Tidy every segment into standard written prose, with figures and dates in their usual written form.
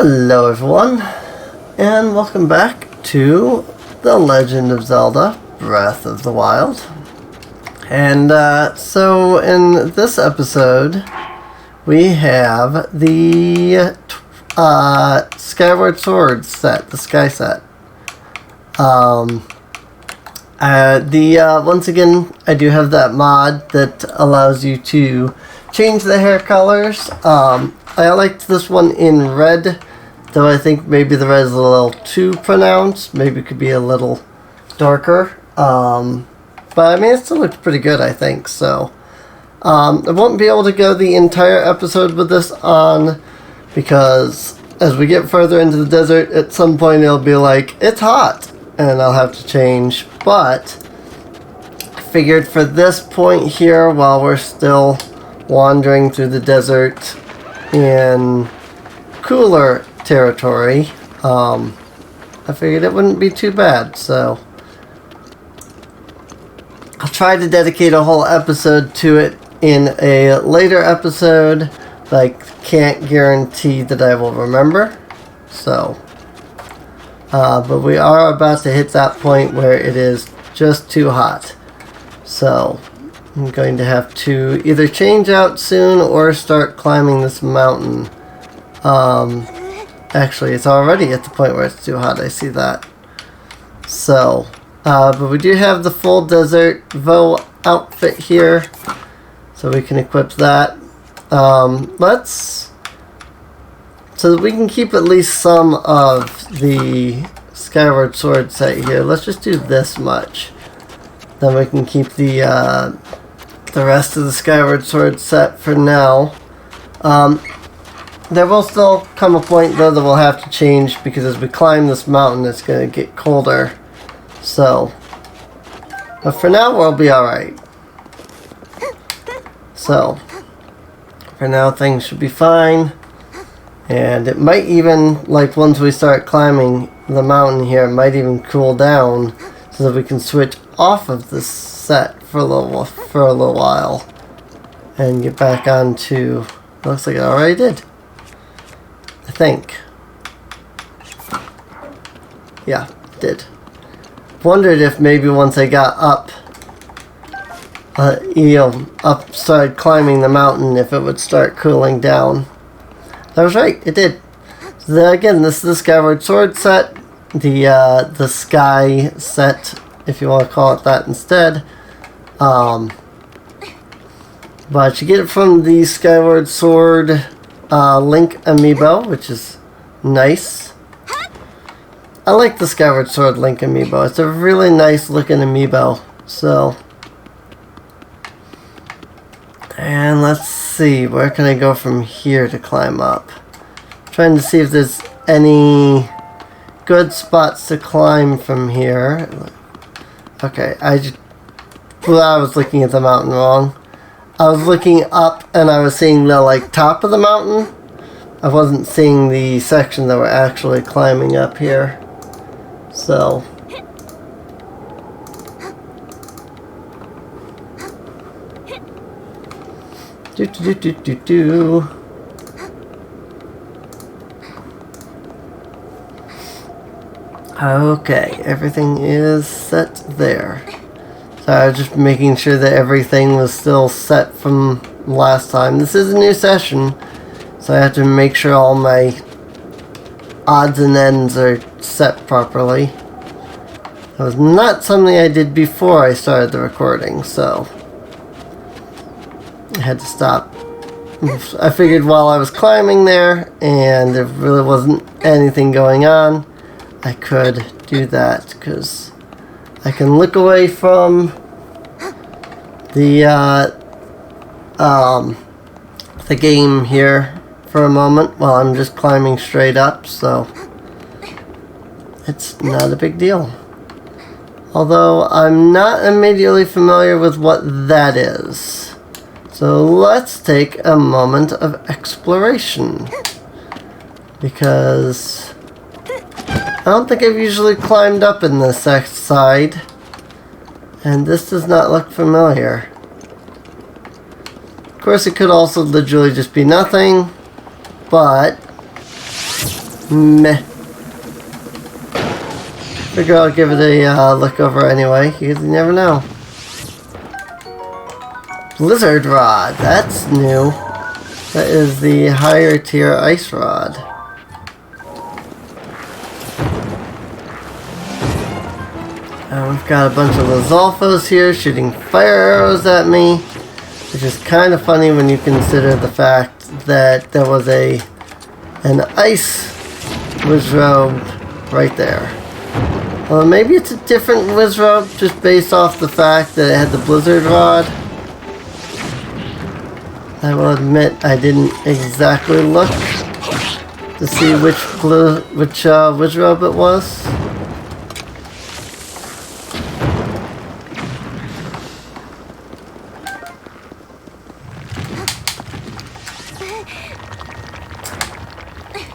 Hello everyone, and welcome back to The Legend of Zelda Breath of the Wild. And so in this episode, we have the Skyward Sword set, the Sky set. Once again, I do have that mod that allows you to change the hair colors. I liked this one in red, though I think maybe the red is a little too pronounced. Maybe it could be a little darker. But I mean, it still looks pretty good, I think. So I won't be able to go the entire episode with this on, because as we get further into the desert, at some point it'll be like, it's hot, and I'll have to change. But I figured for this point here, while we're still wandering through the desert in cooler territory, I figured it wouldn't be too bad. So I'll try to dedicate a whole episode to it in a later episode, but I can't guarantee that I will remember. So but we are about to hit that point where it is just too hot. So I'm going to have to either change out soon or start climbing this mountain. Actually, it's already at the point where it's too hot. I see that. So, but we do have the full desert Vo outfit here, so we can equip that. So that we can keep at least some of the Skyward Sword set here. Let's just do this much. Then we can keep the rest of the Skyward Sword set for now. There will still come a point though that we'll have to change, because as we climb this mountain it's going to get colder. So, but for now we'll be alright. So, for now things should be fine. And it might even, like once we start climbing the mountain here, it might even cool down so that we can switch off of this set for a little while and get back onto. Looks like it already did, I think. Yeah, it did. Wondered if maybe once I got up, started climbing the mountain, if it would start cooling down. I was right, it did. So then again, this is the Skyward Sword set, the Sky set, if you want to call it that instead. But you get it from the Skyward Sword Link amiibo, which is nice. I like the Skyward Sword Link amiibo. It's a really nice looking amiibo. So, and let's see, where can I go from here to climb up? Trying to see if there's any good spots to climb from here. Okay, I was looking at the mountain wrong. I was looking up and I was seeing the top of the mountain. I wasn't seeing the section that we're actually climbing up here. So Okay, everything is set there. So I was just making sure that everything was still set from last time. This is a new session, so I have to make sure all my odds and ends are set properly. That was not something I did before I started the recording, so I had to stop. I figured while I was climbing there and there really wasn't anything going on, I could do that, because I can look away from the game here for a moment while I'm just climbing straight up, so it's not a big deal. Although I'm not immediately familiar with what that is. So let's take a moment of exploration, because I don't think I've usually climbed up in this side, and this does not look familiar. Of course, it could also literally just be nothing, but meh. Figure I'll give it a look over anyway. You never know. Blizzard Rod. That's new. That is the higher tier ice rod. We've got a bunch of Lizalfos here shooting fire arrows at me, which is kind of funny when you consider the fact that there was an ice Wizrobe right there. Well, maybe it's a different Wizrobe just based off the fact that it had the Blizzard Rod. I will admit I didn't exactly look to see which Wizrobe it was.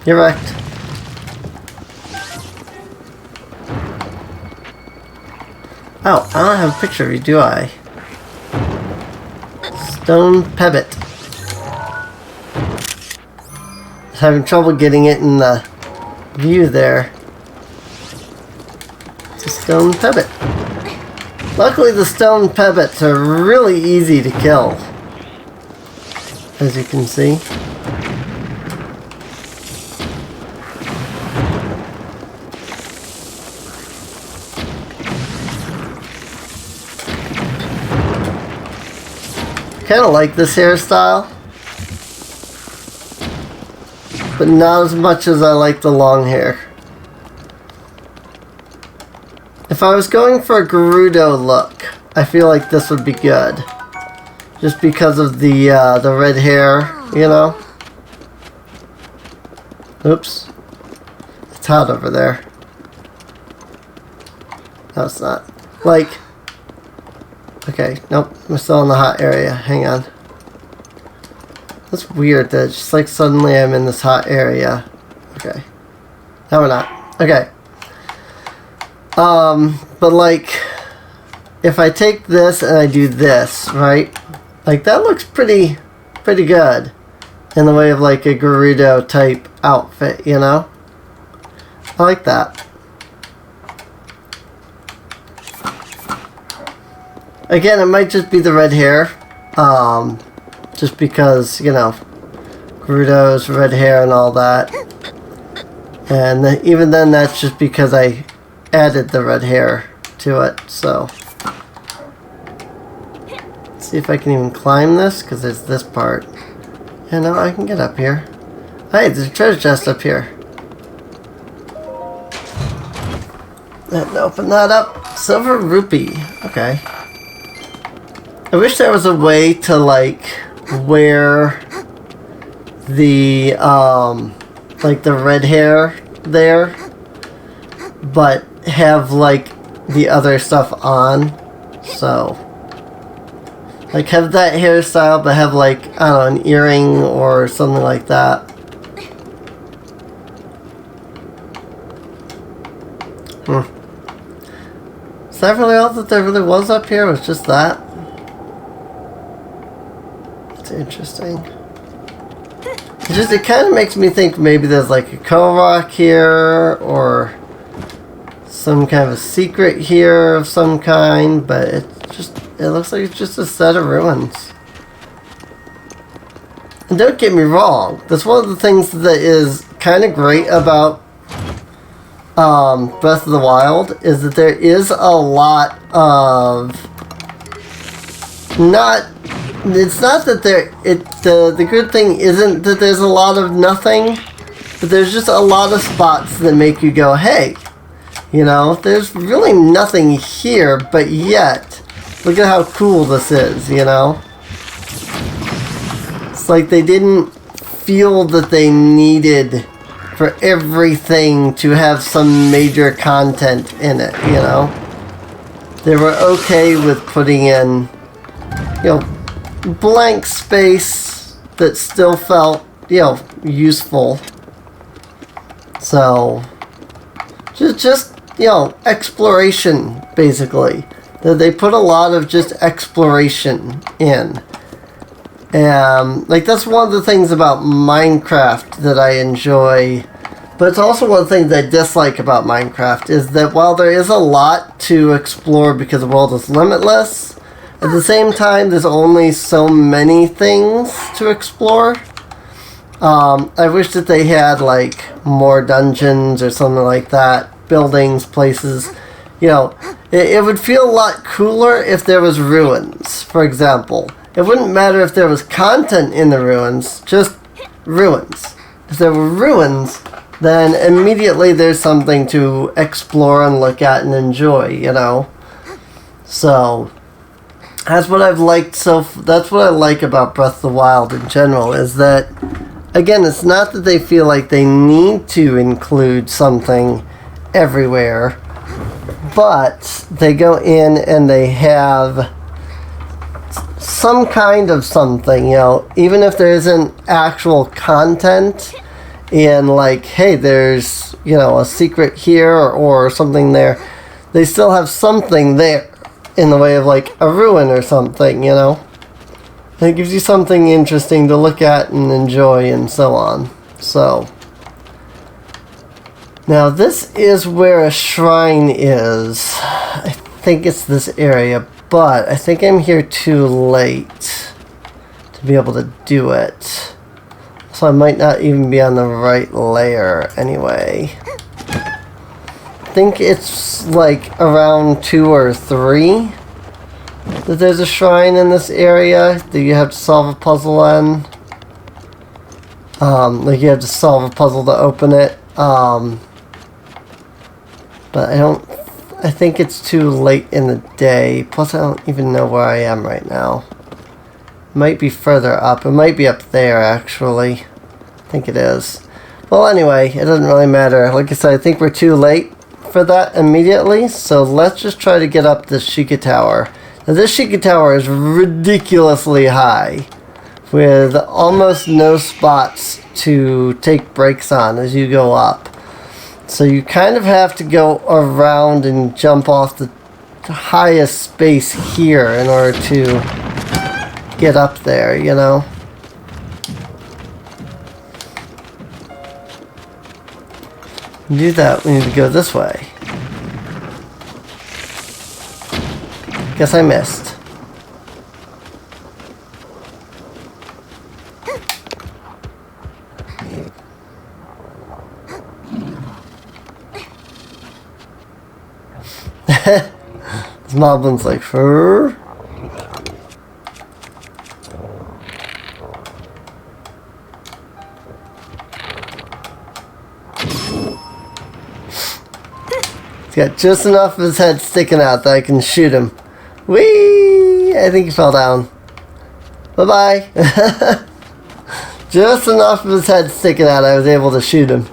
You're right. Oh, I don't have a picture of you, do I? Stone Pebbit. Having trouble getting it in the view there. It's a Stone Pebbit. Luckily the Stone Pebbits are really easy to kill, as you can see. Kind of like this hairstyle, but not as much as I like the long hair. If I was going for a Gerudo look, I feel like this would be good, just because of the red hair, you know. Oops, it's hot over there. No, it's not. Like. Okay, nope, we're still in the hot area. Hang on. That's weird that just like suddenly I'm in this hot area. Okay. No, we're not. Okay. But like, if I take this and I do this, right? Like that looks pretty good in the way of like a Gerudo type outfit, you know? I like that. Again, it might just be the red hair, just because, you know, Gerudo's red hair and all that. And even then, that's just because I added the red hair to it, so. Let's see if I can even climb this, because there's this part. Yeah, no, I can get up here. Hey, there's a treasure chest up here. And open that up. Silver rupee. Okay. I wish there was a way to like wear the like the red hair there, but have like the other stuff on. So like have that hairstyle but have like, I don't know, an earring or something like that. Is that really all that there really was up here? Was just that? Interesting. It kind of makes me think maybe there's like a Korok here or some kind of a secret here of some kind, but it looks like it's just a set of ruins. And don't get me wrong, that's one of the things that is kind of great about Breath of the Wild, is that there is a lot of it's not that the good thing isn't that there's a lot of nothing, but there's just a lot of spots that make you go, hey, you know, there's really nothing here, but yet, look at how cool this is, you know? It's like they didn't feel that they needed for everything to have some major content in it, you know? They were okay with putting in, you know, blank space that still felt, you know, useful. So just you know, exploration basically. They put a lot of just exploration in. And like that's one of the things about Minecraft that I enjoy But it's also one thing that I dislike about Minecraft is that while there is a lot to explore because the world is limitless, at the same time there's only so many things to explore. I wish that they had like more dungeons or something like that, buildings, places. You know, it would feel a lot cooler if there was ruins, for example. It wouldn't matter if there was content in the ruins, just ruins. If there were ruins, then immediately there's something to explore and look at and enjoy, you know? So, that's what I've liked that's what I like about Breath of the Wild in general, is that, again, it's not that they feel like they need to include something everywhere, but they go in and they have some kind of something, you know, even if there isn't actual content in like, hey, there's, you know, a secret here or something there, they still have something there in the way of like a ruin or something, you know. And it gives you something interesting to look at and enjoy and so on. So, now this is where a shrine is. I think it's this area, but I think I'm here too late to be able to do it. So I might not even be on the right layer anyway. I think it's like around 2 or 3 that there's a shrine in this area that you have to solve a puzzle on. Like you have to solve a puzzle to open it. But I think it's too late in the day. Plus I don't even know where I am right now. It might be further up. It might be up there actually. I think it is. Well anyway, it doesn't really matter. Like I said, I think we're too late for that immediately. So let's just try to get up this Sheikah Tower. Now this Sheikah Tower is ridiculously high, with almost no spots to take breaks on as you go up. So you kind of have to go around and jump off the highest space here in order to get up there, you know? To do that, we need to go this way. Guess I missed. This moblin's like, fur. He's got just enough of his head sticking out that I can shoot him. Whee! I think he fell down. Bye-bye. Just enough of his head sticking out, I was able to shoot him.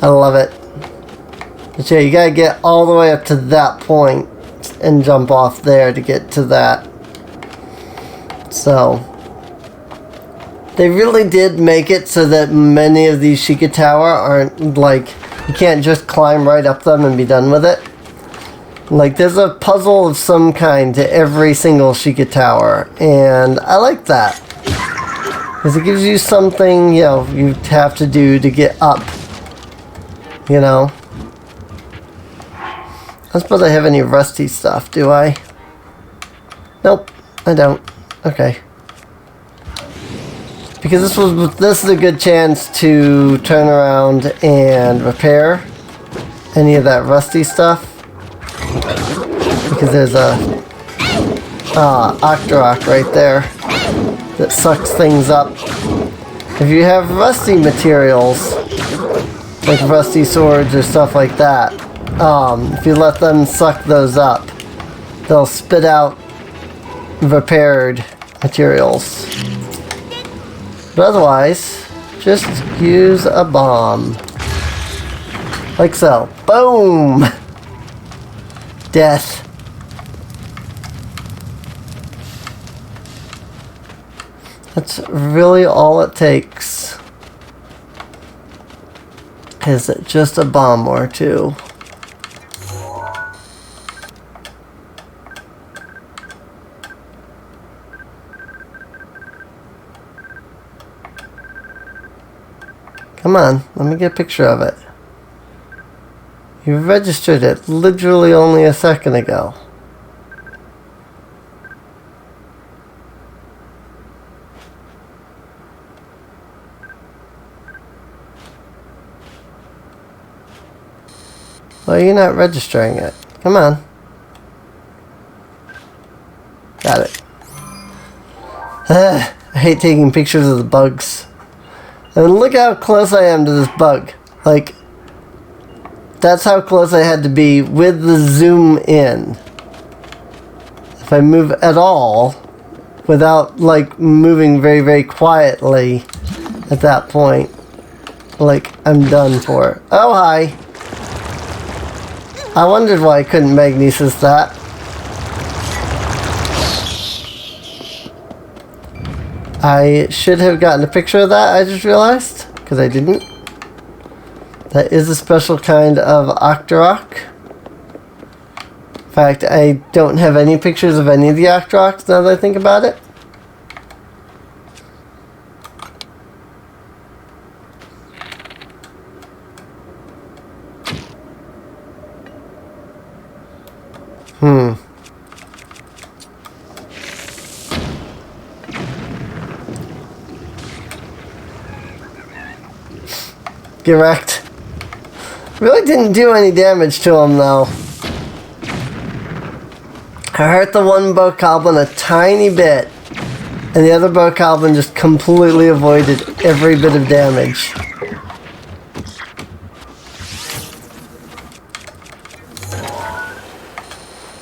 I love it. But yeah, you gotta get all the way up to that point and jump off there to get to that. So, they really did make it so that many of these Sheikah Tower aren't like, you can't just climb right up them and be done with it. Like, there's a puzzle of some kind to every single Sheikah Tower, and I like that. Because it gives you something, you know, you have to do to get up. You know? I don't suppose I have any rusty stuff, do I? Nope, I don't. Okay. Because this is a good chance to turn around and repair any of that rusty stuff. Because there's a Octorok right there that sucks things up. If you have rusty materials, like rusty swords or stuff like that, if you let them suck those up, they'll spit out repaired materials. But otherwise, just use a bomb. Like so. Boom! Death. That's really all it takes. Is just a bomb or two. Come on, let me get a picture of it. You registered it literally only a second ago. Why are you not registering it? Come on. Got it. I hate taking pictures of the bugs. And look how close I am to this bug. Like, that's how close I had to be with the zoom in. If I move at all, without like moving very, very quietly at that point, like I'm done for. Oh, hi. I wondered why I couldn't magnesis that. I should have gotten a picture of that, I just realized, because I didn't. That is a special kind of Octorok. In fact, I don't have any pictures of any of the Octoroks now that I think about it. Get wrecked. Really didn't do any damage to him though. I hurt the one bokoblin a tiny bit, and the other bokoblin just completely avoided every bit of damage.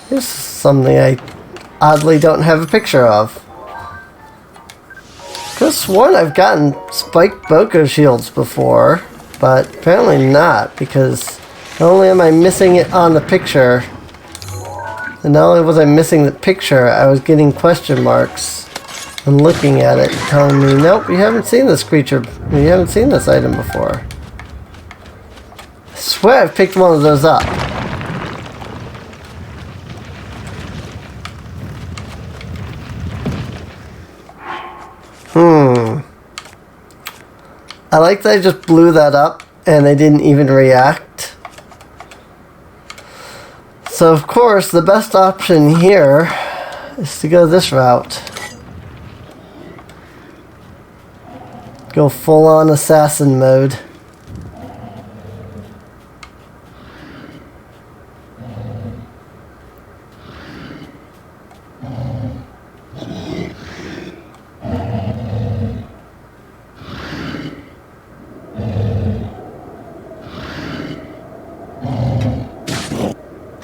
Here's something I oddly don't have a picture of. I could have sworn I've gotten spiked Boko shields before, but apparently not, because not only am I missing it on the picture, and not only was I missing the picture, I was getting question marks and looking at it and telling me, nope, you haven't seen this creature, you haven't seen this item before. I swear I've picked one of those up. I like that I just blew that up and they didn't even react. So of course the best option here is to go this route. Go full on assassin mode.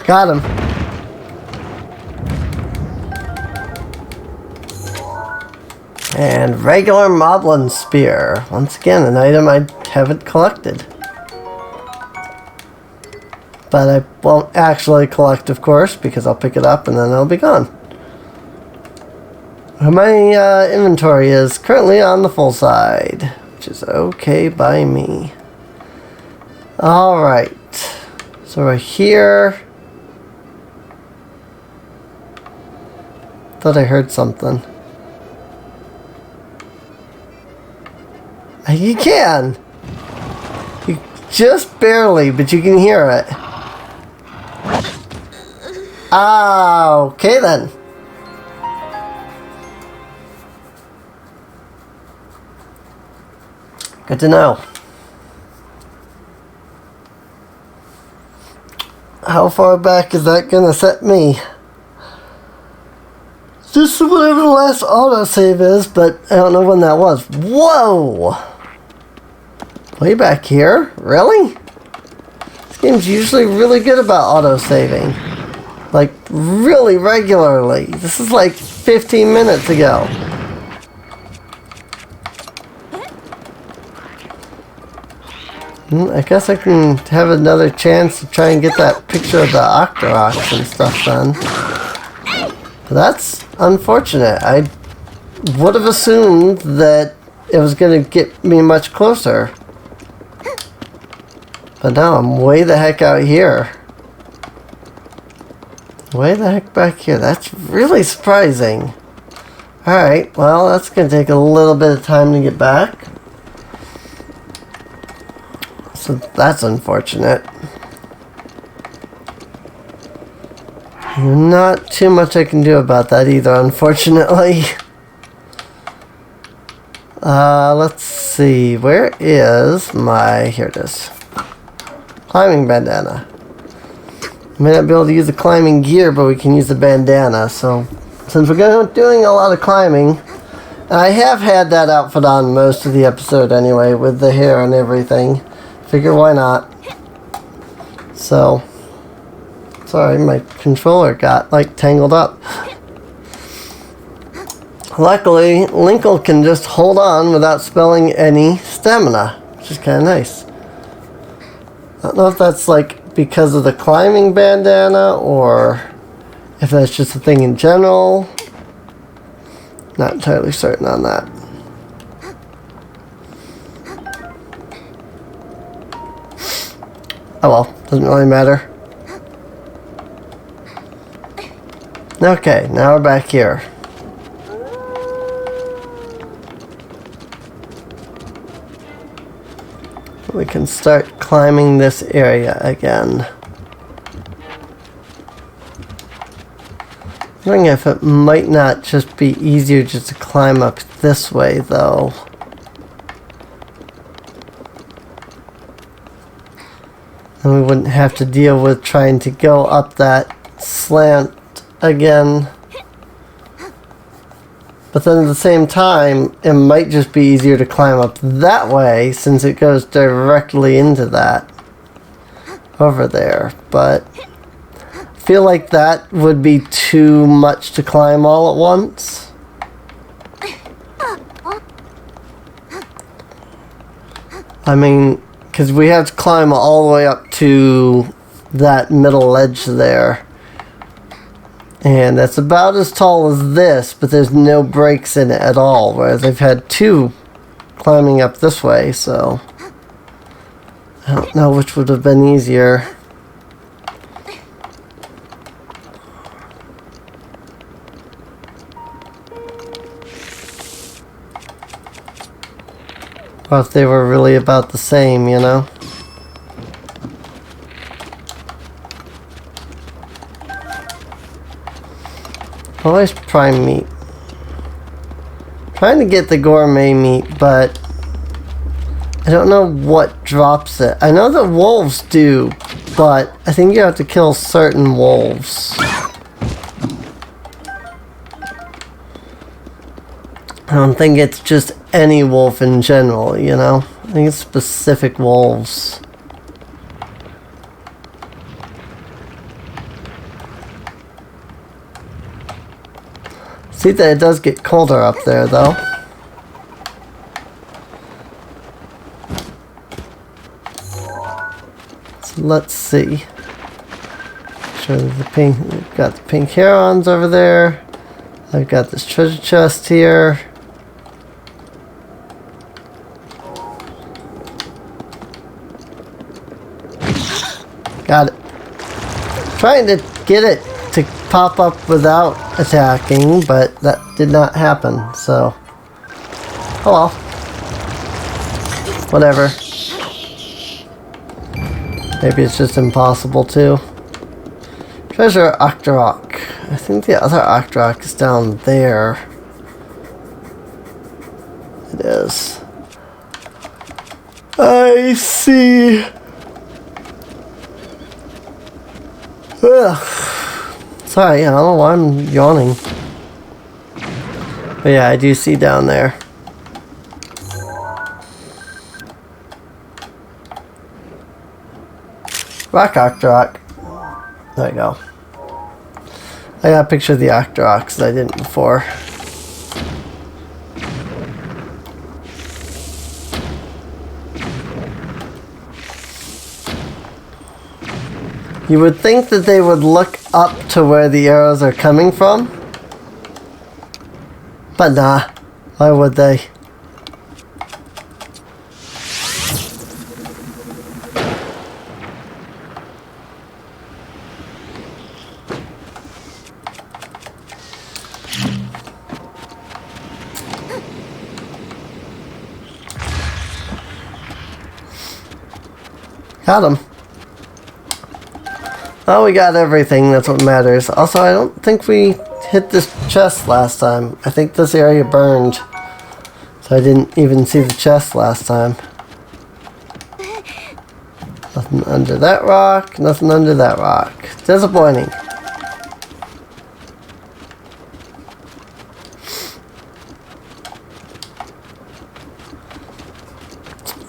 Got him. And regular Moblin Spear. Once again, an item I haven't collected. But I won't actually collect, of course, because I'll pick it up and then it'll be gone. My inventory is currently on the full side, which is okay by me. Alright. So we're here. Thought I heard something. You can! You just barely, but you can hear it. Ah, okay then. Good to know. How far back is that gonna set me? Just whatever the last autosave is, but I don't know when that was. Whoa! Way back here? Really? This game's usually really good about autosaving. Like, really regularly. This is like 15 minutes ago. I guess I can have another chance to try and get that picture of the Octoroks and stuff done. But that's unfortunate. I would have assumed that it was going to get me much closer. But now I'm way the heck out here. Way the heck back here. That's really surprising. Alright, well, that's going to take a little bit of time to get back. So that's unfortunate. Not too much I can do about that either, unfortunately. Let's see. Where is my... Here it is. Climbing bandana. May not be able to use the climbing gear, but we can use the bandana. So, since we're doing a lot of climbing, I have had that outfit on most of the episode anyway, with the hair and everything. Figure why not. So, sorry, my controller got like tangled up. Luckily, Linkle can just hold on without spilling any stamina, which is kind of nice. I don't know if that's like because of the climbing bandana or if that's just a thing in general. Not entirely certain on that. Oh well, doesn't really matter. Okay, now we're back here. We can start climbing this area again. I'm wondering if it might not just be easier just to climb up this way, though. And we wouldn't have to deal with trying to go up that slant again. But then at the same time, it might just be easier to climb up that way since it goes directly into that over there. But I feel like that would be too much to climb all at once. I mean, because we have to climb all the way up to that middle edge there. And that's about as tall as this, but there's no breaks in it at all, whereas I've had two climbing up this way, so I don't know which would have been easier. Or if they were really about the same, you know? Always prime meat. Trying to get the gourmet meat, but I don't know what drops it. I know that wolves do, but I think you have to kill certain wolves. I don't think it's just any wolf in general, you know? I think it's specific wolves. See that it does get colder up there, though. So let's see. Sure, the pink. We've got the pink herons over there. I've got this treasure chest here. Got it. Trying to get it to pop up without attacking, but that did not happen, so oh well. Whatever. Maybe it's just impossible to. Treasure Octorok. I think the other Octorok is down there. It is. I see. Ugh. Sorry, I don't know why I'm yawning. But yeah, I do see down there. Rock Octorok. There you go. I got a picture of the Octoroks that I didn't before. You would think that they would look up to where the arrows are coming from. But nah. Why would they? Got him. Oh, we got everything. That's what matters. Also, I don't think we hit this chest last time. I think this area burned. So I didn't even see the chest last time. Nothing under that rock. Nothing under that rock. Disappointing.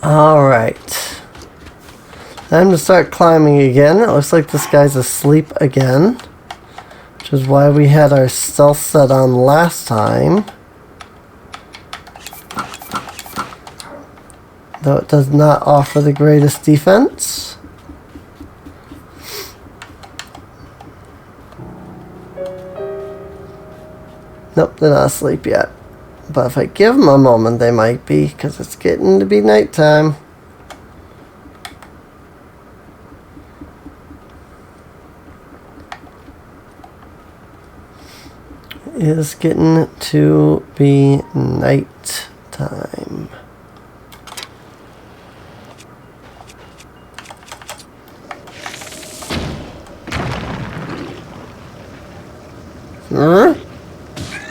Alright. Time to start climbing again. It looks like this guy's asleep again. Which is why we had our stealth set on last time. Though it does not offer the greatest defense. Nope, they're not asleep yet. But if I give them a moment, they might be, because it's getting to be nighttime. It is getting to be nighttime.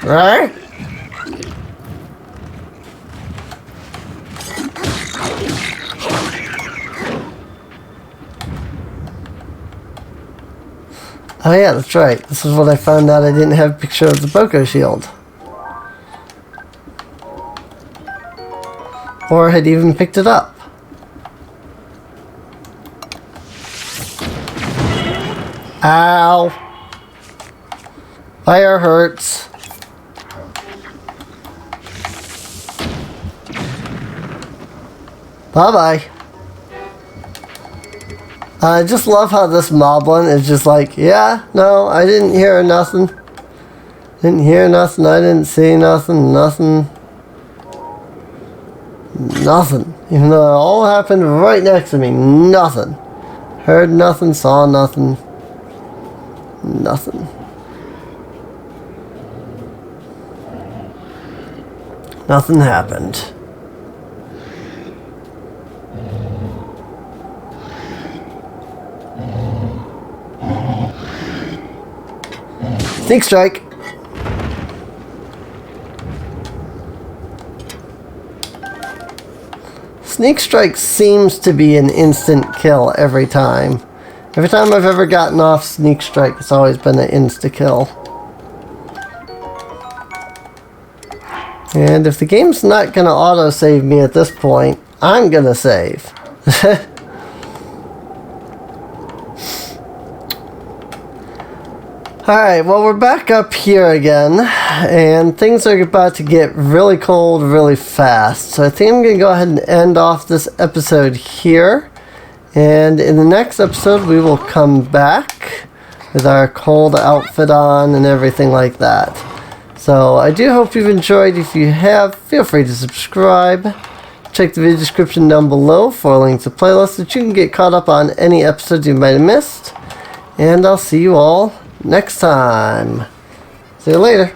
Right? Oh yeah, that's right. This is what I found out I didn't have a picture of the Boko shield. Or had even picked it up. Ow! Fire hurts. Bye-bye. I just love how this moblin is just like, yeah, no, I didn't hear nothing. Didn't hear nothing, I didn't see nothing, nothing. Nothing. Even though it all happened right next to me, nothing. Heard nothing, saw nothing. Nothing. Nothing happened. Sneak strike. Sneak strike seems to be an instant kill every time. Every time I've ever gotten off sneak strike, it's always been an insta kill. And if the game's not gonna auto-save me at this point, I'm gonna save. Alright, well we're back up here again, and things are about to get really cold really fast. So I think I'm going to go ahead and end off this episode here. And in the next episode we will come back with our cold outfit on and everything like that. So I do hope you've enjoyed. If you have, feel free to subscribe. Check the video description down below for links to playlists that you can get caught up on any episodes you might have missed. And I'll see you all next time. See you later.